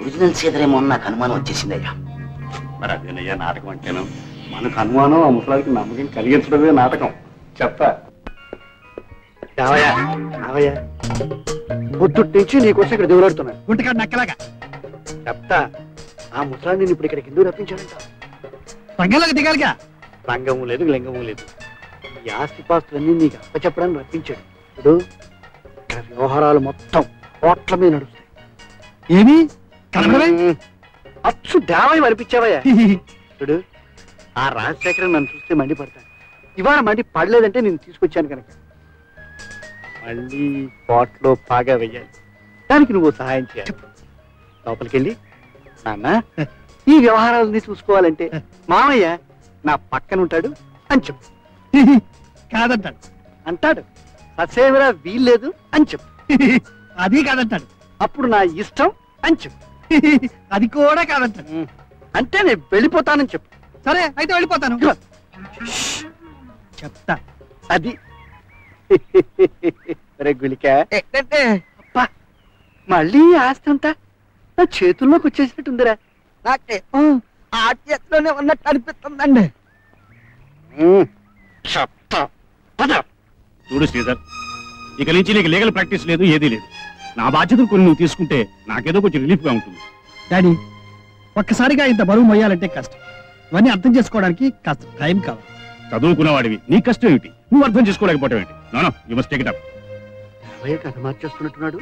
Original సీదరేమో నాకు అనుమానం వచ్చేసిందయ్యా. మరి అదేనయ్యా నాటకం అంటేను. మనకు అనుమానం ఆ ముసలానికి నమ్మకం కలిగించడమే నాటకం. చెప్తా పొద్దుటి నుంచి నీకోసం ఇక్కడ దేవులాడుతున్నా. గుంటకాడు నక్కలాగా చెప్తా. ఆ ముసలాన్ని నేను ఇప్పుడు ఇక్కడికి ఎందుకు రప్పించానంట? రంగంలోకి దిగాలిగా. రంగము లేదు, లింగము లేదు. ఈ ఆస్తిపాస్తులన్నీ నీకు అప్పచెప్పడానికి రప్పించాడు. ఇప్పుడు ఇక్కడ వ్యవహారాలు మొత్తం కోట్ల మీద నడుస్తాయి. ఏమి కనపడమే? అచ్చు దేవయ్య అనిపించావయ్యా. చూడు, ఆ రాజశేఖరం నన్ను చూస్తే మండిపడతాను. ఇవాళ మండి పడలేదంటే నేను తీసుకొచ్చాను కనుక మళ్ళీ కోట్లో బాగా వెయ్యాలి. దానికి నువ్వు సహాయం చేయాలి. లోపలికెళ్ళి, నాన్న ఈ వ్యవహారాలన్నీ చూసుకోవాలంటే మామయ్య నా పక్కన ఉంటాడు అని చెప్పు. కాదంటాడు. అంటాడు. ససేవరా వీల్లేదు అని చెప్పు. అది కాదంటాడు. అప్పుడు నా ఇష్టం అని చెప్పు. అది కూడా కాదంటాడు. అంటే నేను వెళ్ళిపోతానని చెప్పు. సరే అయితే వెళ్ళిపోతాను చెప్తా. అది గులికా మళ్ళీ ఆస్తి అంతా నా చేతుల్లోకి వచ్చేసినట్టుందిరా. నాకే ఆ చేతిలోనే ఉన్నట్టు అనిపిస్తుందండి. చూడు శ్రీధర్, ఇక నుంచి నీకు లీగల్ ప్రాక్టీస్ లేదు, ఏదీ లేదు. నా బాధ్యతలు కొన్ని నువ్వు తీసుకుంటే నాకేదో కొంచెం రిలీఫ్ గా ఉంటుంది. డాడీ, ఒక్కసారిగా ఇంత బరువు మొయ్యాలంటే కష్టం. ఇవన్నీ అర్థం చేసుకోవడానికి కాస్త టైం కావాలి. చదువుకున్నవాడివి, నీ కష్టం ఏమిటి? నువ్వు అర్థం చేసుకోలేకపోవటం ఏంటి? No, you must take it up. కథ మార్చేస్తున్నట్టున్నాడు.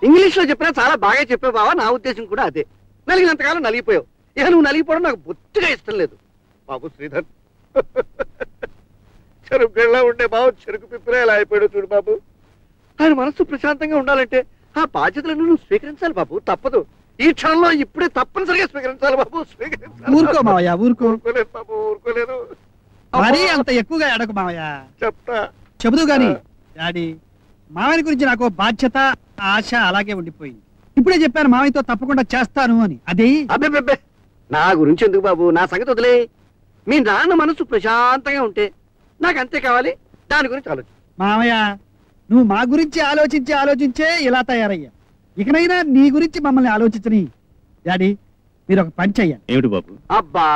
ఇంగ్లీష్ లో చెప్పినా చాలా బాగా చెప్పావు బావా. నా ఉద్దేశం కూడా అదే. నలిగినంతకాలం నలిగిపోయావు. ఇక నువ్వు నలిగిపోవడం నాకు బొత్తిగా ఇష్టం లేదు బాబు. శ్రీధర్, చెరుకు గళ్ళ ఉండే బాబు చెరుకు పిప్పిలా ఎలా అయిపోయాడు చూడు బాబు. ఆయన మనసు ప్రశాంతంగా ఉండాలంటే ఆ బాధ్యతలను నువ్వు స్వీకరించాలి బాబు. తప్పదు. ఈ క్షణంలో ఇప్పుడే తప్పనిసరిగా స్వీకరించాలి బాబు. ఊరుకో మావయ్య, ఊరుకో. ఊరుకోలేదు బాబు, ఊరుకోలేదు. మరీ అంత ఎక్కువగా ఎడకు మావయ్య. చెప్తా, చెబుదు గాని. డాడీ, మావయ్య గురించి నాకు బాధ్యత, ఆశ అలాగే ఉండిపోయింది. ఇప్పుడే చెప్పాను మావయ్యతో తప్పకుండా చేస్తాను అని. అది అబ్బే, నా గురించి ఎందుకు బాబు? నా సంగతి వదిలే. మీ నాన్న మనసు ప్రశాంతంగా ఉంటే నాకు అంతే కావాలి. దాని గురించి ఆలోచన. మావయ్య, నువ్వు మా గురించి ఆలోచించే ఇలా తయారయ్యా. ఇకనైనా నీ గురించి మమ్మల్ని ఆలోచించని. డాడీ, మీరు ఒక పని చెయ్యాలి. ఏమిటి బాబు? అబ్బా,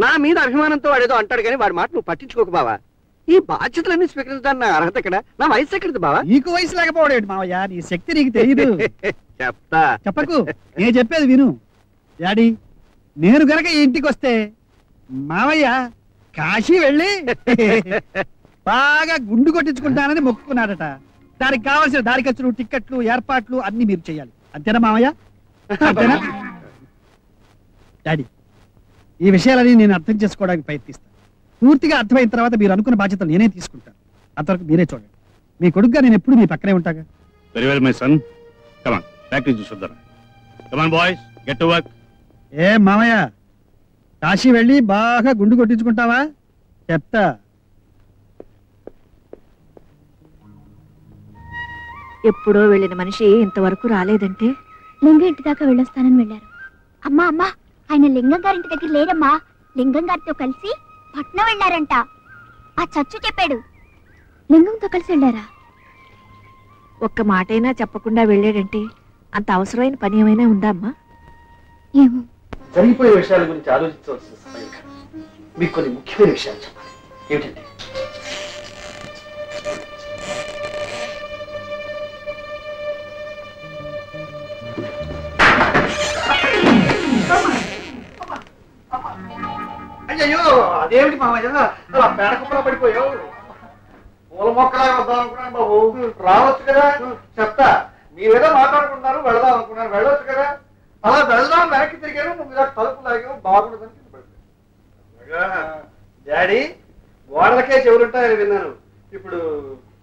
నా మీద అభిమానంతో వాడేదో అంటాడు కానీ వాడి మాట నువ్వు పట్టించుకోకు బావా. ఈ బాధ్యతలన్నీ స్వీకరించడానికి నా అర్హత ఎక్కడ? నా వయసు ఎక్కడిది బావా? నీకు వయసు లేకపోవడం మావయ్య, నీ శక్తి నీకు తెలియదు. చెప్తా. చెప్పకు, నేను చెప్పేది విను. డాడీ, నేను గనక ఈ ఇంటికి వస్తే మావయ్య కాశీ వెళ్ళి బాగా గుండు కొట్టించుకుంటానని మొక్కుకున్నాడట. దానికి కావాల్సిన దారి ఖర్చులు, టిక్కెట్లు, ఏర్పాట్లు అన్ని మీరు చెయ్యాలి. అంతేనా మావయ్య? అంతేనా? డాడీ, ఈ విషయాలని నేను అర్థం చేసుకోవడానికి ప్రయత్నిస్తాను. పూర్తిగా అర్థమైన తర్వాత మీరు అనుకున్న బాధ్యతలు నేనే తీసుకుంటాను. అంతవరకు మీరే చూడండి. మీ కొడుకుగా నేను ఎప్పుడు మీ పక్కనే ఉంటాగా. Very well my son, come on, practice చూద్దాం. Come on boys, get to work. ఏ మామయ్య, కాశీ వెళ్ళి బాగా గుండు కొట్టించుకుంటావా? చెప్తా. ఎప్పుడో వెళ్ళిన మనిషి ఇంతవరకు రాలేదంటే లింగం ఇంటి దాకా వెళ్ళొస్తానని వెళ్ళారు. అమ్మా అమ్మా, ఆయన లింగం గారింటి దగ్గర లేరమ్మా. లింగం గారితో కలిసి పట్నం వెళ్ళారంట. ఆ చచ్చు చెప్పాడు. లింగంతో కలిసి వెళ్ళారా? ఒక్క మాటైనా చెప్పకుండా వెళ్ళాడంటే అంత అవసరమైన పని ఏమైనా ఉందా అమ్మా? ఏమో. జరిగిపోయే విషయాల గురించి ఆలోచించవలసిన సమయం కాదు. మీకు కొన్ని ముఖ్యమైన విషయాలు చెప్పాలి. ఏమిటంటే, అయ్యో అదేమిటి మామయ్య అలా పేడ కుప్పలా పడిపోయావు? పూల మొక్కలా వద్దాం అనుకున్నాను బాబు. రావచ్చు కదా. చెప్తా. మీరేదో మాట్లాడుకుంటున్నారు, వెళదాం అనుకున్నాను. వెళ్ళొచ్చు కదా. అలా వెళ్దాం వెనక్కి తిరిగాను, నువ్వు ఇలా తలుపు లాగావు. బాగుండదని కింద పడిపోయాను. డాడీ, గోడలకే చెవులు ఉంటాయని విన్నాను. ఇప్పుడు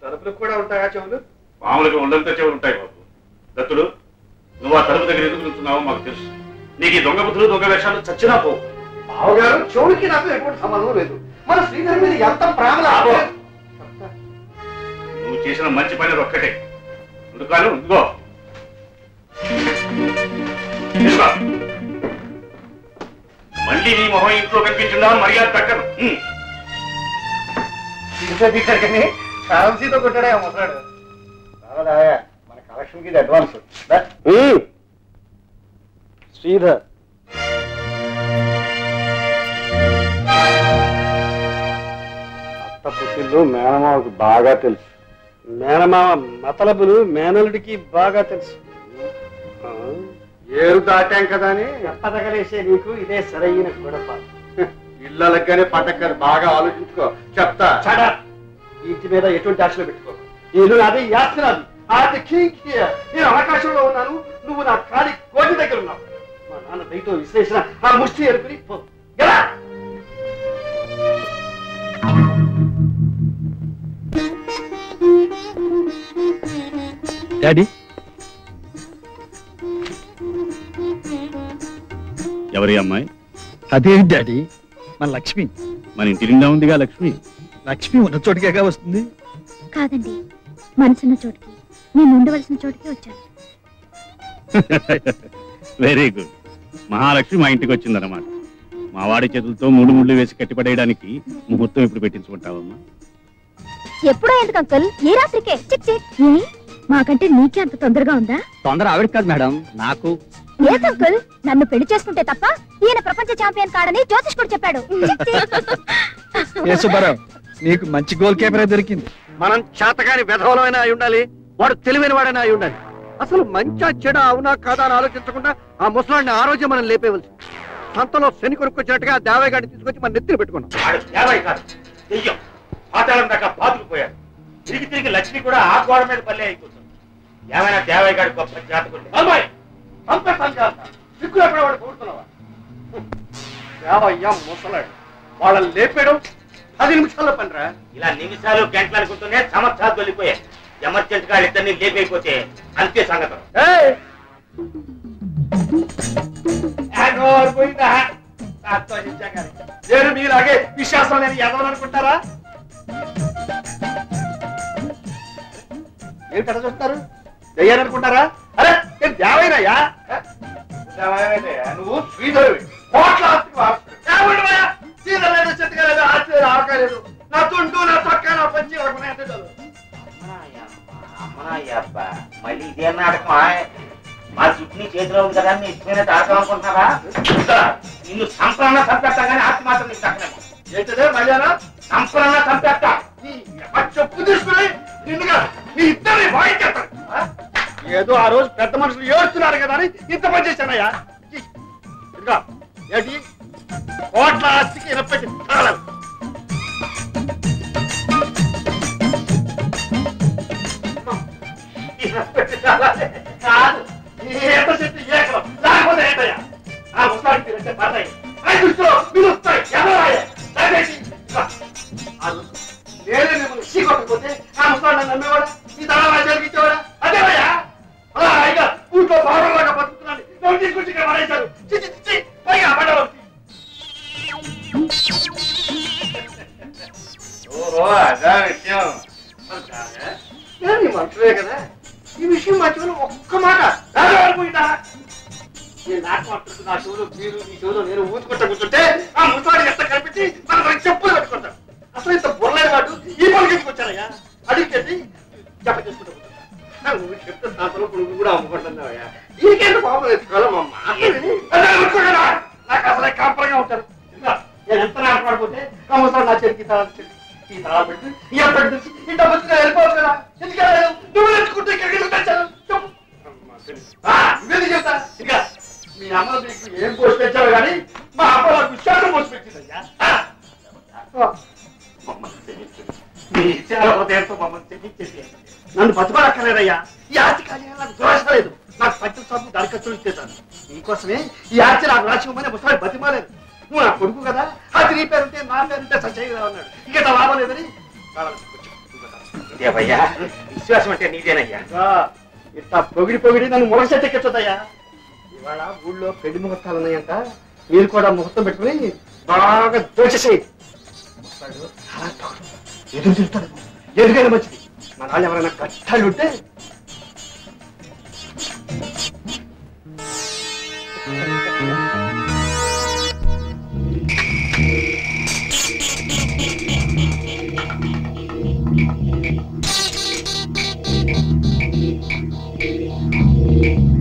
తలుపులకు కూడా ఉంటాయా చెవులు? మామూలుగా ఉండంతా చెవులు ఉంటాయి బాబు. దత్తుడు, నువ్వు ఆ తలుపు దగ్గర ఎందుకు నిల్చున్నావో మాకు తెలుసు. నీకు ఈ దొంగ బుద్ధులు, దొంగ వేషాలు చచ్చినా పోవు. బావగారు, చెవులకి నాకు ఎటువంటి సంబంధం లేదు. మన శ్రీధర్ మీద ఎంత ప్రేమ. నువ్వు చేసిన మంచి పని ఒక్కటే. ఎందుకాను ఇదిగో మళ్ళీ నీ మొహం ఇంట్లో కనిపించిందా? మర్యాద తక్కను. కానీ కరెన్సీతో కొట్టాడే ముసలాడు. మన కలెక్షన్ కి అడ్వాన్స్. శ్రీధర్. అత్త పుట్టిల్లు మేనమావకు బాగా తెలుసు. మేనమావ మతలబులు మేనలుడికి బాగా తెలుసు. ఏరు దాటాం కదా అని ఎప్పదగలేసే నీకు ఇదే సరైన గొడవ. ఇళ్ళగానే పట్టక్కని బాగా ఆలోచించుకో. చెప్తా. ఇంటి మీద ఎటువంటి ఆశలు పెట్టుకో. ఇల్లు నాది, యాత్ర నాది. నేను ఆకాశంలో ఉన్నాను, నువ్వు నా కాలి కోటి దగ్గర ఉన్నావు. మా నాన్న దయతో విశ్లేషణ ఆ ముష్టి ఎరుకుని పో. డాడీ, ఎవరి అమ్మాయి? అదేంటి డాడీ? మన లక్ష్మి. మన ఇంటి నిండా ఉందిగా లక్ష్మి. లక్ష్మి ఉన్న చోటికేగా వస్తుంది. కాదండి, మనసున్న చోటికి, నేను ఉండవలసిన చోటికి వచ్చాను. Very good. మహాలక్ష్మి మా ఇంటికి వచ్చిందన్నమాట. మా వాడి చేతులతో 3 ముళ్ళు వేసి కట్టిపడేయడానికి ముహూర్తం ఇప్పుడు పెట్టించుకుంటావమ్మా? ఎప్పుడో ఎందుకు అంకుల్? ఏ రాత్రికే? చిక్ చిక్. మాకంటే నీకే అంత తొందరగా ఉందా? తొందర ఆవిడ కాదు మేడం, నాకు. లేదు అంకుల్, నన్ను పెళ్లి చేసుకుంటే తప్ప ఈయన ప్రపంచ ఛాంపియన్ కాడని జ్యోతిష్కుడు చెప్పాడు. ఏ సుబ్బారావు, నీకు మంచి గోల్ కీపరే దొరికింది. మనం చేతగాని విధవలమైనా అయి ఉండాలి, వాడు తెలివైన వాడైనా అయి ఉండాలి. అసలు మంచా చెడ అవునా కాదా అని ఆలోచించకుండా ఆ ముసలాడిని ఆ రోజే మనం లేపేవలసి. సంతలో శని కొనుక్కొచ్చినట్టుగా దేవయ్య గారిని తీసుకొచ్చి మన నెత్తిని పెట్టుకున్నాం. దేవయ్య కాదు, దెయ్యం. పాతాళం దాకా బాతుకుపోయాడు. తిరిగి తిరిగి లక్ష్మి కూడా ఆ గోడ మీద పల్లె అయిపోతుంది. ఏమైనా దేవయ్య గారి గొప్ప జాతకుంది. అమ్మాయి సిగ్గు ఎక్కడ వాడు కూడుతున్నావా? దేవయ్య ముసలాడు, వాళ్ళని లేపేయడం 10 నిమిషాల్లో పనిరా. ఇలా నిమిషాలు గంటలు అనుకుంటూనే సంవత్సరాలు తొలిపోయాయి. ఎమర్జెంట్ గా ఇద్దరిని లేపైపోతే అంతే సంగతం. నేను మీలాగే విశ్వాసం లేని ఎదవనుకుంటారా? ఏమిటా చూస్తారు? దయ్యాన్ని అనుకుంటారా? అరే నేను దేవయ్యనయ్యా. నువ్వు శ్రీధరువి. కోట్ల శ్రీధర్ చెట్టుగా లేదు, ఆస్తి ఆవకాలేదు. నా తుంటూ, నా చొక్క, నా పంచి మళ్ళీ ఇదే నాటకమా? మా చుట్టూ చేతిలో ఉంది కదా, మీ ఇష్టమైన ఆడకం అనుకుంటున్నారా? నిన్ను సంపన్న చంపేస్తా కానీ ఆస్తి మాత్రం నీకు దక్కనేమో. ఏంటదే మళ్ళా సంపన్న చంపేస్తా. చెప్పు తీసుకుని నిన్నుగా నీ ఇద్దరిని వాయించేస్తాను. ఏదో ఆ రోజు పెద్ద మనుషులు ఏడుస్తున్నారు కదా అని ఇంత పని చేశానయ్యా. ఇదిగా ఏంటి కోట్ల ఆస్తికి ఇనపెట్టి తాళాలి. కాదు, ఎంత చెట్టు ఏకం లేకపోతే ఏంటయ్యా? ఆ ముసలాడికి మీరంటే పడతాయి. ఆ దృష్టిలో మీరు వస్తాయి ఎవరాయే? నేనే మిమ్మల్ని షీ కొట్టకపోతే ఆ ముసలాడు నన్ను నమ్మేవాడా? ఈ తల జరిగించేవాడా? అదేవయ్యా అలా ఇక ఊట్లో బాగా బతుకుతున్నాను. ఎవరు తీసుకొచ్చి ఇక్కడ పడేశారు? చిచ్చి పైగా పడవలసి. ఓహో అదా విషయం. మంచివే కదా ఈ విషయం. మర్చిపోయిన ఒక్క మాట అనుకుంటా. నేను నాకు మాట్లాడుతూ నా చెవులు మీరు మీ చెవులు నేను ఊతుకుంటా కూర్చుంటే ఆ ముసలాడి ఎంత కనిపించి మన చెప్పులు పెట్టుకుంటాను. అసలు ఇంత బుర్రలేని వాడు ఈ పని తీసుకొచ్చానయ్యా. అడిగితే చెప్ప చేసుకుంటా కూర్చుంటా. నువ్వు చెప్తే దాంతో పురుగు కూడా అమ్ముకుంటున్నావయ్యా. నీకేంటి పాపం ఎత్తుకోవాలమ్మా? నాకు అసలే కాంపరంగా ఉంటారు. నేను ఎంత నాటపడిపోతే ఆ ముసలాడు నా చెరికి ఈ తలా పెట్టి ఎప్పటి నుంచి ఇంత మంచిగా వెళ్ళిపోవచ్చు కదా. ఎందుకు నువ్వు తెచ్చుకుంటే ఇక్కడికి తెచ్చాను చెప్పు. ఇవేందుకు చెప్తా? ఇంకా మీ అమ్మ మీకు ఏం పోస్ట్ తెచ్చావు కానీ మా అమ్మ నాకు విషయాన్ని పోస్ట్ పెట్టిందయ్యా. నన్ను బతుకోక్కర్లేదయ్యా. ఈ ఆస్తి కానీ నాకు దురాశలేదు. నాకు పంచం సార్లు దాని ఖర్చు ఇచ్చేసాను. నీకోసమే ఈ ఆస్తి నాకు రాసిమని ముసలాడి బతిమాలేదు. నువ్వు నా కొడుకు కదా, అది నీ పేరుంటే నా పేరుంటే సత్యగా ఉన్నాడు. ఇంకా లాభం లేదని విశ్వాసం అంటే నీదేనయ్యా. ఇట్లా పొగిడి నన్ను మొదటి ఎక్కించదయ్యా. ఇవాళ ఊళ్ళో పెళ్లి ముహూర్తాలు ఉన్నాయంట. మీరు కూడా ముహూర్తం పెట్టుకుని బాగా దోచేసేయి. ఎదురు చూస్తాడు. ఎదుగైనా మంచిది. మన వాళ్ళు ఎవరైనా కష్టాలు ఉంటే Thank you.